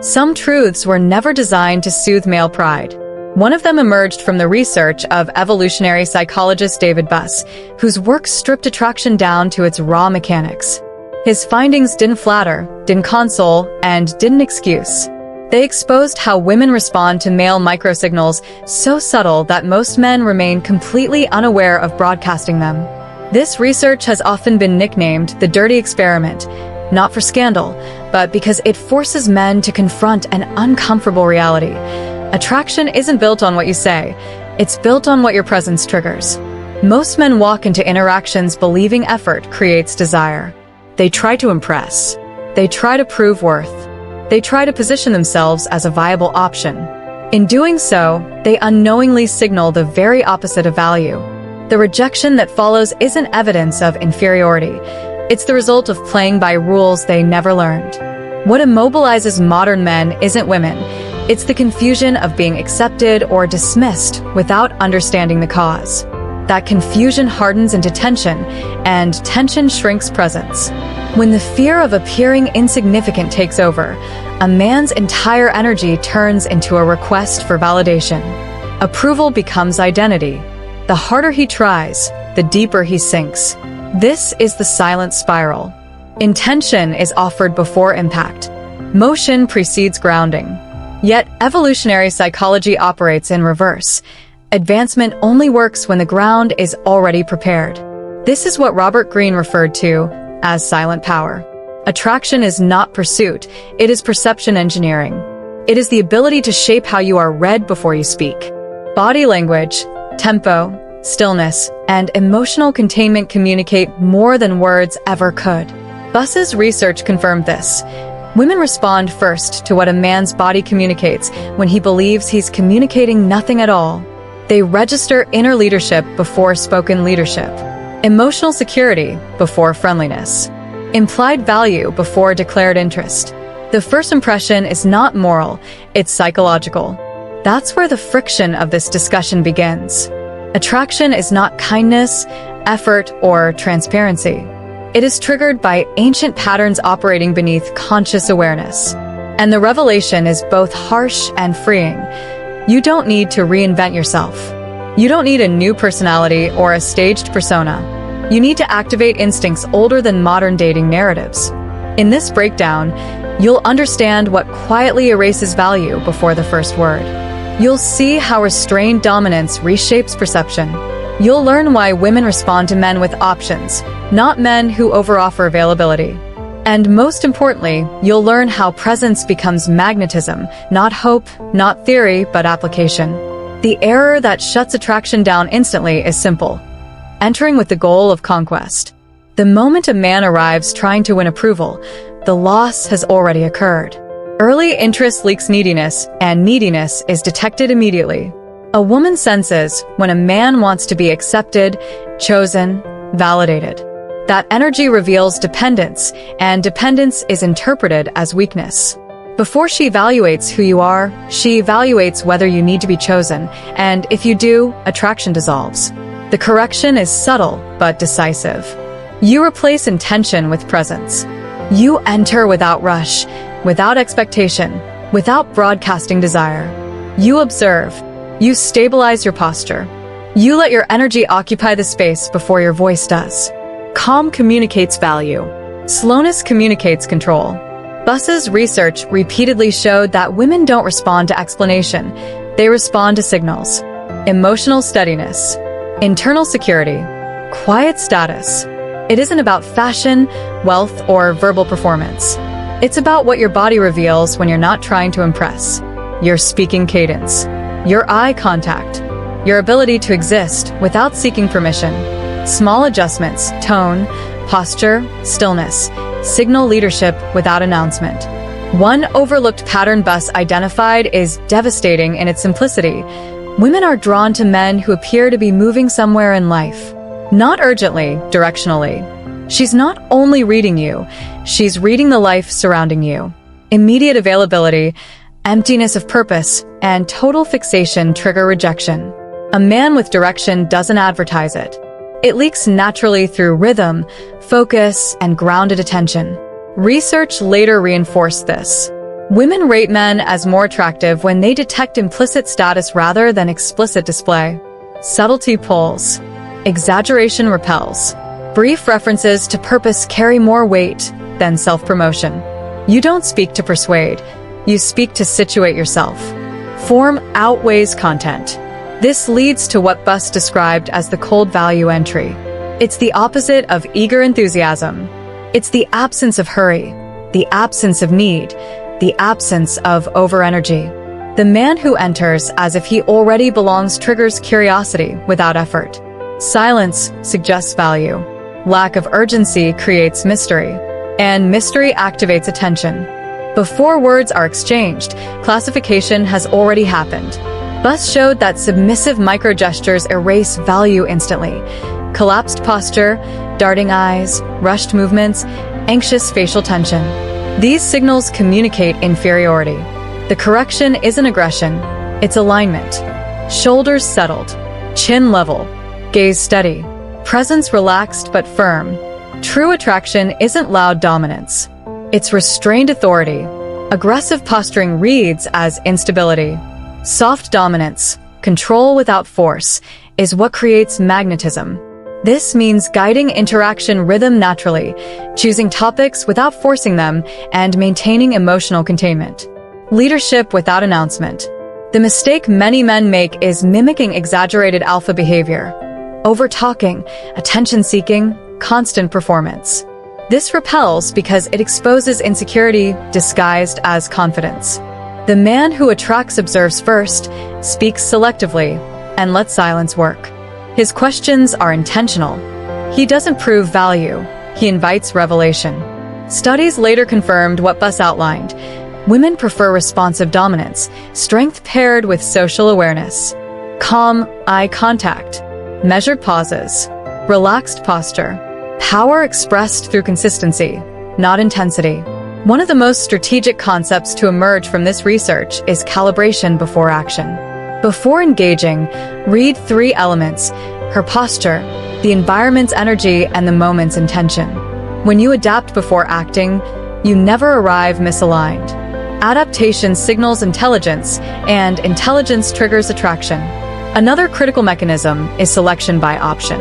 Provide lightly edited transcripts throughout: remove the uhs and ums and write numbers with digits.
Some truths were never designed to soothe male pride. One of them emerged from the research of evolutionary psychologist David Buss, whose work stripped attraction down to its raw mechanics. His findings didn't flatter, didn't console, and didn't excuse. They exposed how women respond to male microsignals so subtle that most men remain completely unaware of broadcasting them. This research has often been nicknamed the dirty experiment, not for scandal, but because it forces men to confront an uncomfortable reality. Attraction isn't built on what you say, it's built on what your presence triggers. Most men walk into interactions believing effort creates desire. They try to impress. They try to prove worth. They try to position themselves as a viable option. In doing so, they unknowingly signal the very opposite of value. The rejection that follows isn't evidence of inferiority. It's the result of playing by rules they never learned. What immobilizes modern men isn't women. It's the confusion of being accepted or dismissed without understanding the cause. That confusion hardens into tension, and tension shrinks presence. When the fear of appearing insignificant takes over, a man's entire energy turns into a request for validation. Approval becomes identity. The harder he tries, the deeper he sinks. This is the silent spiral. Intention is offered before impact. Motion precedes grounding. Yet evolutionary psychology operates in reverse. Advancement only works when the ground is already prepared. This is what Robert Greene referred to as silent power. Attraction is not pursuit, it is perception engineering. It is the ability to shape how you are read before you speak. Body language, tempo, stillness, and emotional containment communicate more than words ever could. Buss's research confirmed this. Women respond first to what a man's body communicates when he believes he's communicating nothing at all. They register inner leadership before spoken leadership, emotional security before friendliness, implied value before declared interest. The first impression is not moral, it's psychological. That's where the friction of this discussion begins. Attraction is not kindness, effort, or transparency. It is triggered by ancient patterns operating beneath conscious awareness. And the revelation is both harsh and freeing. You don't need to reinvent yourself. You don't need a new personality or a staged persona. You need to activate instincts older than modern dating narratives. In this breakdown, you'll understand what quietly erases value before the first word. You'll see how restrained dominance reshapes perception. You'll learn why women respond to men with options, not men who overoffer availability. And most importantly, you'll learn how presence becomes magnetism, not hope, not theory, but application. The error that shuts attraction down instantly is simple: entering with the goal of conquest. The moment a man arrives trying to win approval, the loss has already occurred. Early interest leaks neediness, and neediness is detected immediately. A woman senses when a man wants to be accepted, chosen, validated. That energy reveals dependence, and dependence is interpreted as weakness. Before she evaluates who you are, she evaluates whether you need to be chosen, and if you do, attraction dissolves. The correction is subtle but decisive. You replace intention with presence. You enter without rush, without expectation, without broadcasting desire. You observe. You stabilize your posture. You let your energy occupy the space before your voice does. Calm communicates value. Slowness communicates control. Buss's research repeatedly showed that women don't respond to explanation. They respond to signals. Emotional steadiness. Internal security. Quiet status. It isn't about fashion, wealth, or verbal performance. It's about what your body reveals when you're not trying to impress. Your speaking cadence. Your eye contact. Your ability to exist without seeking permission. Small adjustments, tone, posture, stillness, signal leadership without announcement. One overlooked pattern Buss identified is devastating in its simplicity. Women are drawn to men who appear to be moving somewhere in life. Not urgently, directionally. She's not only reading you, she's reading the life surrounding you. Immediate availability, emptiness of purpose, and total fixation trigger rejection. A man with direction doesn't advertise it. It leaks naturally through rhythm, focus, and grounded attention. Research later reinforced this. Women rate men as more attractive when they detect implicit status rather than explicit display. Subtlety pulls. Exaggeration repels. Brief references to purpose carry more weight than self-promotion. You don't speak to persuade. You speak to situate yourself. Form outweighs content. This leads to what Buss described as the cold value entry. It's the opposite of eager enthusiasm. It's the absence of hurry, the absence of need, the absence of over-energy. The man who enters as if he already belongs triggers curiosity without effort. Silence suggests value. Lack of urgency creates mystery. And mystery activates attention. Before words are exchanged, classification has already happened. Buss showed that submissive microgestures erase value instantly. Collapsed posture, darting eyes, rushed movements, anxious facial tension. These signals communicate inferiority. The correction isn't aggression, it's alignment. Shoulders settled, chin level, gaze steady, presence relaxed but firm. True attraction isn't loud dominance. It's restrained authority. Aggressive posturing reads as instability. Soft dominance, control without force, is what creates magnetism. This means guiding interaction rhythm naturally, choosing topics without forcing them, and maintaining emotional containment. Leadership without announcement. The mistake many men make is mimicking exaggerated alpha behavior. Over-talking, attention-seeking, constant performance. This repels because it exposes insecurity disguised as confidence. The man who attracts observes first, speaks selectively, and lets silence work. His questions are intentional. He doesn't prove value, he invites revelation. Studies later confirmed what Buss outlined. Women prefer responsive dominance, strength paired with social awareness. Calm eye contact, measured pauses, relaxed posture. Power expressed through consistency, not intensity. One of the most strategic concepts to emerge from this research is calibration before action. Before engaging, read 3 elements: her posture, the environment's energy, and the moment's intention. When you adapt before acting, you never arrive misaligned. Adaptation signals intelligence, and intelligence triggers attraction. Another critical mechanism is selection by option.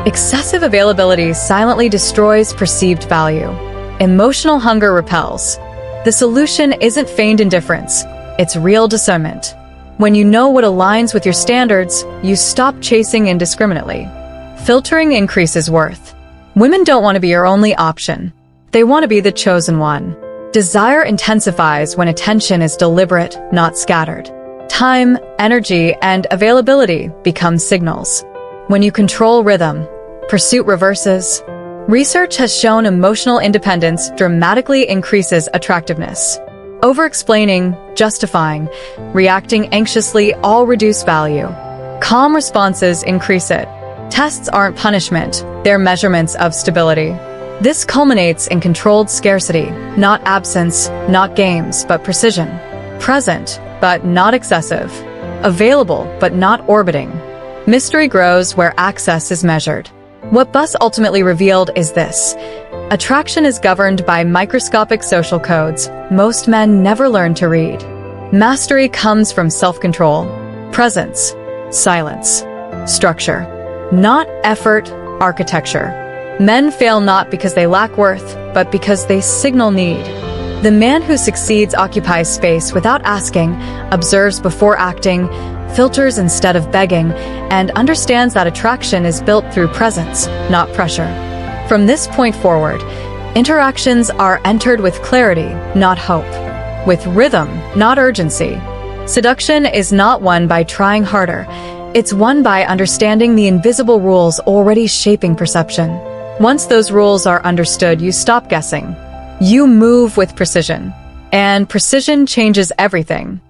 Excessive availability silently destroys perceived value. Emotional hunger repels. The solution isn't feigned indifference, it's real discernment. When you know what aligns with your standards, you stop chasing indiscriminately. Filtering increases worth. Women don't want to be your only option. They want to be the chosen one. Desire intensifies when attention is deliberate, not scattered. Time, energy, and availability become signals. When you control rhythm, pursuit reverses. Research has shown emotional independence dramatically increases attractiveness. Over-explaining, justifying, reacting anxiously all reduce value. Calm responses increase it. Tests aren't punishment, they're measurements of stability. This culminates in controlled scarcity, not absence, not games, but precision. Present, but not excessive. Available, but not orbiting. Mystery grows where access is measured. What Buss ultimately revealed is this. Attraction is governed by microscopic social codes most men never learn to read. Mastery comes from self-control, presence, silence, structure, not effort, architecture. Men fail not because they lack worth, but because they signal need. The man who succeeds occupies space without asking, observes before acting, filters instead of begging, and understands that attraction is built through presence, not pressure. From this point forward, interactions are entered with clarity, not hope, with rhythm, not urgency. Seduction is not won by trying harder. It's won by understanding the invisible rules already shaping perception. Once those rules are understood, you stop guessing. You move with precision. And precision changes everything.